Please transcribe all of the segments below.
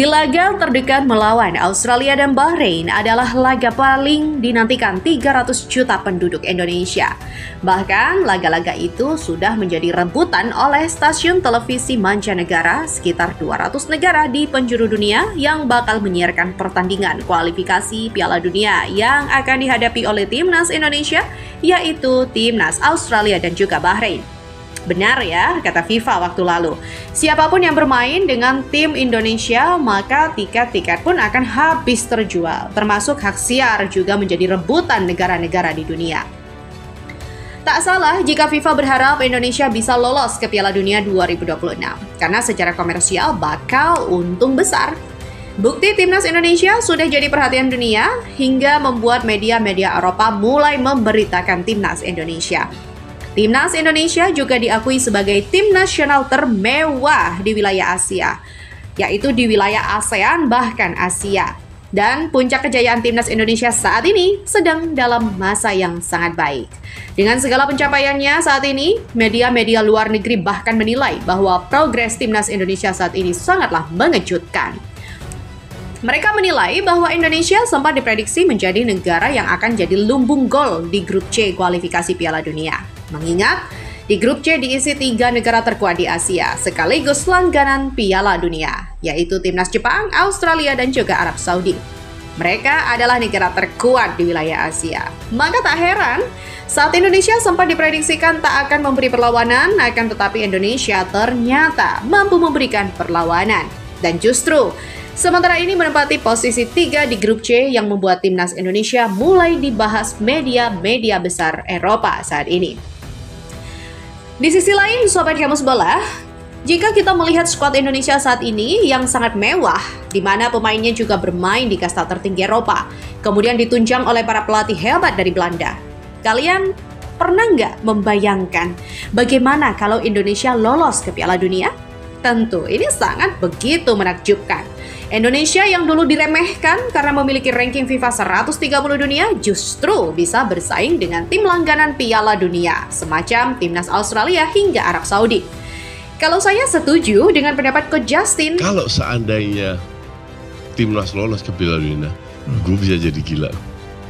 laga terdekat melawan Australia dan Bahrain adalah laga paling dinantikan 300 juta penduduk Indonesia. Bahkan laga-laga itu sudah menjadi rebutan oleh stasiun televisi mancanegara sekitar 200 negara di penjuru dunia yang bakal menyiarkan pertandingan kualifikasi Piala Dunia yang akan dihadapi oleh timnas Indonesia, yaitu timnas Australia dan juga Bahrain. Benar ya, kata FIFA waktu lalu. Siapapun yang bermain dengan tim Indonesia, maka tiket-tiket pun akan habis terjual. Termasuk hak siar juga menjadi rebutan negara-negara di dunia. Tak salah jika FIFA berharap Indonesia bisa lolos ke Piala Dunia 2026. Karena secara komersial bakal untung besar. Bukti timnas Indonesia sudah jadi perhatian dunia hingga membuat media-media Eropa mulai memberitakan timnas Indonesia. Timnas Indonesia juga diakui sebagai tim nasional termewah di wilayah Asia, yaitu di wilayah ASEAN bahkan Asia. Dan puncak kejayaan timnas Indonesia saat ini sedang dalam masa yang sangat baik. Dengan segala pencapaiannya saat ini, media-media luar negeri bahkan menilai bahwa progres timnas Indonesia saat ini sangatlah mengejutkan. Mereka menilai bahwa Indonesia sempat diprediksi menjadi negara yang akan jadi lumbung gol di grup C kualifikasi Piala Dunia. Mengingat, di grup C diisi 3 negara terkuat di Asia, sekaligus langganan Piala Dunia, yaitu timnas Jepang, Australia, dan juga Arab Saudi. Mereka adalah negara terkuat di wilayah Asia. Maka tak heran, saat Indonesia sempat diprediksikan tak akan memberi perlawanan, akan tetapi Indonesia ternyata mampu memberikan perlawanan. Dan justru, sementara ini menempati posisi 3 di grup C yang membuat timnas Indonesia mulai dibahas media-media besar Eropa saat ini. Di sisi lain, Sobat Kamus Bola, jika kita melihat skuad Indonesia saat ini yang sangat mewah, di mana pemainnya juga bermain di kasta tertinggi Eropa, kemudian ditunjang oleh para pelatih hebat dari Belanda. Kalian pernah nggak membayangkan bagaimana kalau Indonesia lolos ke Piala Dunia? Tentu, ini sangat begitu menakjubkan. Indonesia yang dulu diremehkan karena memiliki ranking FIFA 130 dunia justru bisa bersaing dengan tim langganan Piala Dunia, semacam timnas Australia hingga Arab Saudi. Kalau saya setuju dengan pendapat Coach Justin. Kalau seandainya timnas lolos ke Piala Dunia, gue bisa jadi gila.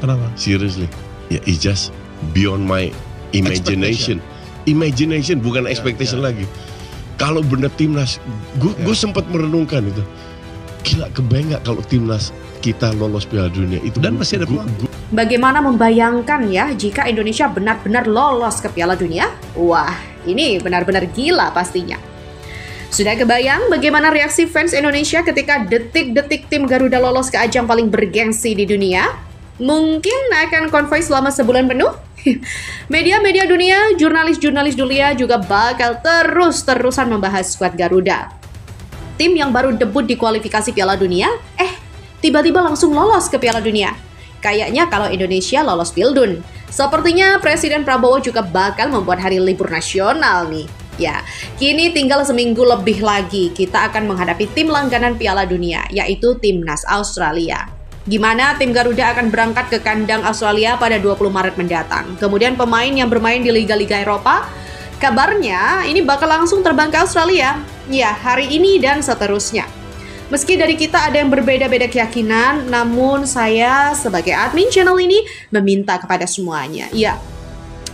Kenapa? Seriously. Ya, it's just beyond my imagination. Imagination bukan expectation lagi. Kalau bener timnas, gue sempat merenungkan itu. Gila, kebayang gak kalau timnas kita lolos Piala Dunia itu? Dan masih ada peluang. Bagaimana membayangkan ya jika Indonesia benar-benar lolos ke Piala Dunia? Wah, ini benar-benar gila pastinya. Sudah kebayang bagaimana reaksi fans Indonesia ketika detik-detik tim Garuda lolos ke ajang paling bergengsi di dunia? Mungkin akan konvoi selama sebulan penuh? Media-media dunia, jurnalis-jurnalis dunia juga bakal terus-terusan membahas skuad Garuda. Tim yang baru debut di kualifikasi Piala Dunia, tiba-tiba langsung lolos ke Piala Dunia. Kayaknya kalau Indonesia lolos Pildun. Sepertinya Presiden Prabowo juga bakal membuat hari libur nasional nih. Ya, kini tinggal seminggu lebih lagi kita akan menghadapi tim langganan Piala Dunia, yaitu timnas Australia. Gimana tim Garuda akan berangkat ke kandang Australia pada 20 Maret mendatang. Kemudian pemain yang bermain di liga-liga Eropa, kabarnya ini bakal langsung terbang ke Australia. Ya, hari ini dan seterusnya. Meski dari kita ada yang berbeda-beda keyakinan, namun saya sebagai admin channel ini meminta kepada semuanya. Ya,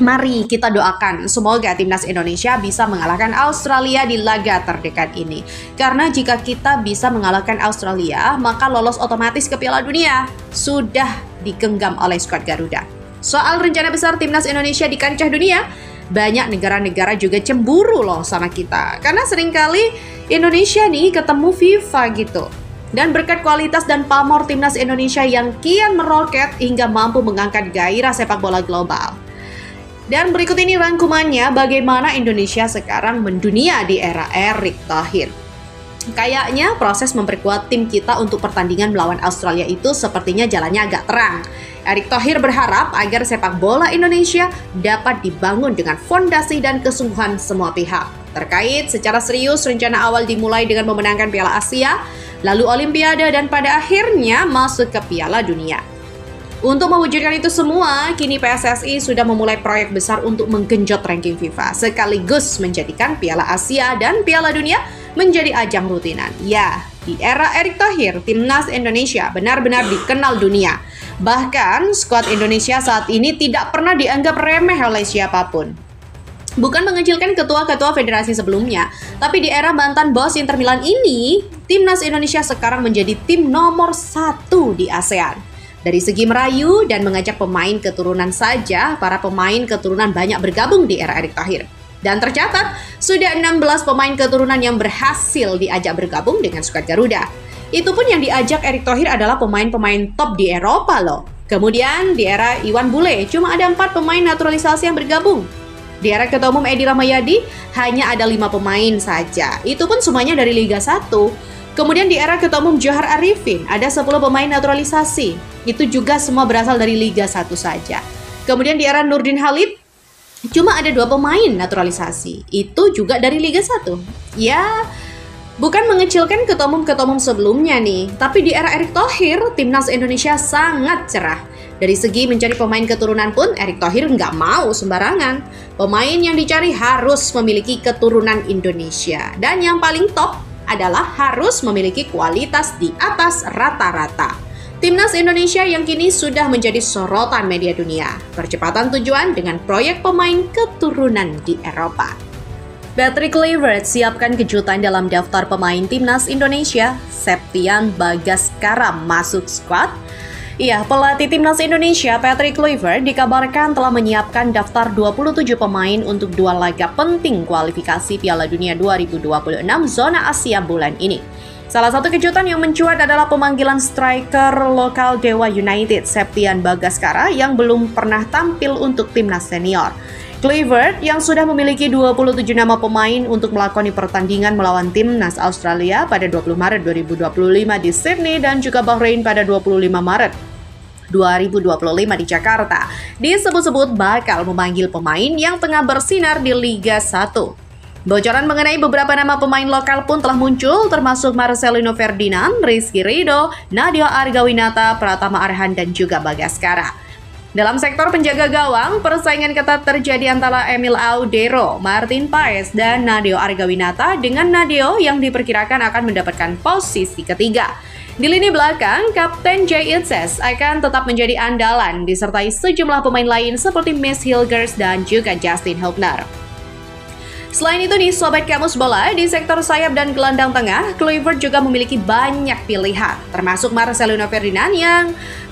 mari kita doakan semoga timnas Indonesia bisa mengalahkan Australia di laga terdekat ini. Karena jika kita bisa mengalahkan Australia, maka lolos otomatis ke Piala Dunia. Sudah digenggam oleh skuad Garuda. Soal rencana besar timnas Indonesia di kancah dunia, banyak negara-negara juga cemburu loh sama kita. Karena seringkali Indonesia nih ketemu FIFA gitu. Dan berkat kualitas dan pamor timnas Indonesia yang kian meroket hingga mampu mengangkat gairah sepak bola global. Dan berikut ini rangkumannya bagaimana Indonesia sekarang mendunia di era Erick Thohir. Kayaknya proses memperkuat tim kita untuk pertandingan melawan Australia itu sepertinya jalannya agak terang. Erick Thohir berharap agar sepak bola Indonesia dapat dibangun dengan fondasi dan kesungguhan semua pihak. Terkait secara serius rencana awal dimulai dengan memenangkan Piala Asia, lalu Olimpiade dan pada akhirnya masuk ke Piala Dunia. Untuk mewujudkan itu semua, kini PSSI sudah memulai proyek besar untuk menggenjot ranking FIFA, sekaligus menjadikan Piala Asia dan Piala Dunia menjadi ajang rutinan. Ya, di era Erick Thohir, timnas Indonesia benar-benar dikenal dunia. Bahkan, skuad Indonesia saat ini tidak pernah dianggap remeh oleh siapapun. Bukan mengecilkan ketua-ketua federasi sebelumnya, tapi di era mantan bos Inter Milan ini, timnas Indonesia sekarang menjadi tim nomor 1 di ASEAN. Dari segi merayu dan mengajak pemain keturunan saja, para pemain keturunan banyak bergabung di era Erick Thohir. Dan tercatat, sudah 16 pemain keturunan yang berhasil diajak bergabung dengan skuad Garuda. Itu pun yang diajak Erick Thohir adalah pemain-pemain top di Eropa loh. Kemudian di era Iwan Bule, cuma ada 4 pemain naturalisasi yang bergabung. Di era Ketua Umum Edi Rahmayadi, hanya ada 5 pemain saja. Itu pun semuanya dari Liga 1. Kemudian di era Ketua Umum Johar Arifin, ada 10 pemain naturalisasi. Itu juga semua berasal dari Liga 1 saja. Kemudian di era Nurdin Halid, cuma ada 2 pemain naturalisasi. Itu juga dari Liga 1. Ya, bukan mengecilkan ketua umum sebelumnya nih. Tapi di era Erick Thohir, timnas Indonesia sangat cerah. Dari segi mencari pemain keturunan pun, Erick Thohir nggak mau sembarangan. Pemain yang dicari harus memiliki keturunan Indonesia. Dan yang paling top adalah harus memiliki kualitas di atas rata-rata. Timnas Indonesia yang kini sudah menjadi sorotan media dunia. Percepatan tujuan dengan proyek pemain keturunan di Eropa. Patrick Kluivert siapkan kejutan dalam daftar pemain timnas Indonesia. Septian Bagaskara masuk skuad. Iya, pelatih timnas Indonesia Patrick Kluivert dikabarkan telah menyiapkan daftar 27 pemain untuk 2 laga penting kualifikasi Piala Dunia 2026 zona Asia bulan ini. Salah satu kejutan yang mencuat adalah pemanggilan striker lokal Dewa United Septian Bagaskara yang belum pernah tampil untuk timnas senior. Kluivert yang sudah memiliki 27 nama pemain untuk melakoni pertandingan melawan timnas Australia pada 20 Maret 2025 di Sydney dan juga Bahrain pada 25 Maret 2025 di Jakarta, disebut-sebut bakal memanggil pemain yang tengah bersinar di Liga 1. Bocoran mengenai beberapa nama pemain lokal pun telah muncul, termasuk Marcelino Ferdinand, Rizky Ridho, Nadeo Argawinata, Pratama Arhan, dan juga Bagaskara. Dalam sektor penjaga gawang, persaingan ketat terjadi antara Emil Audero, Martin Paes, dan Nadeo Argawinata dengan Nadeo yang diperkirakan akan mendapatkan posisi ketiga. Di lini belakang, Kapten Jay Itzes akan tetap menjadi andalan disertai sejumlah pemain lain seperti Miss Hilgers dan juga Justin Hubner. Selain itu nih Sobat Kamus Bola, di sektor sayap dan gelandang tengah, Kluivert juga memiliki banyak pilihan, termasuk Marcelino Ferdinand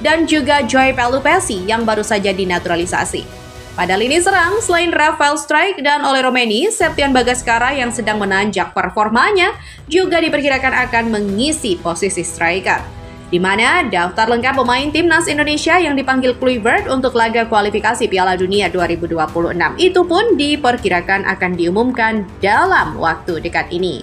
dan juga Joy Pelupesi yang baru saja dinaturalisasi. Pada lini serang, selain Rafael Struijk dan Ole Romeni, Septian Bagaskara yang sedang menanjak performanya juga diperkirakan akan mengisi posisi striker. Di mana daftar lengkap pemain timnas Indonesia yang dipanggil Kluivert untuk laga kualifikasi Piala Dunia 2026 itu pun diperkirakan akan diumumkan dalam waktu dekat ini.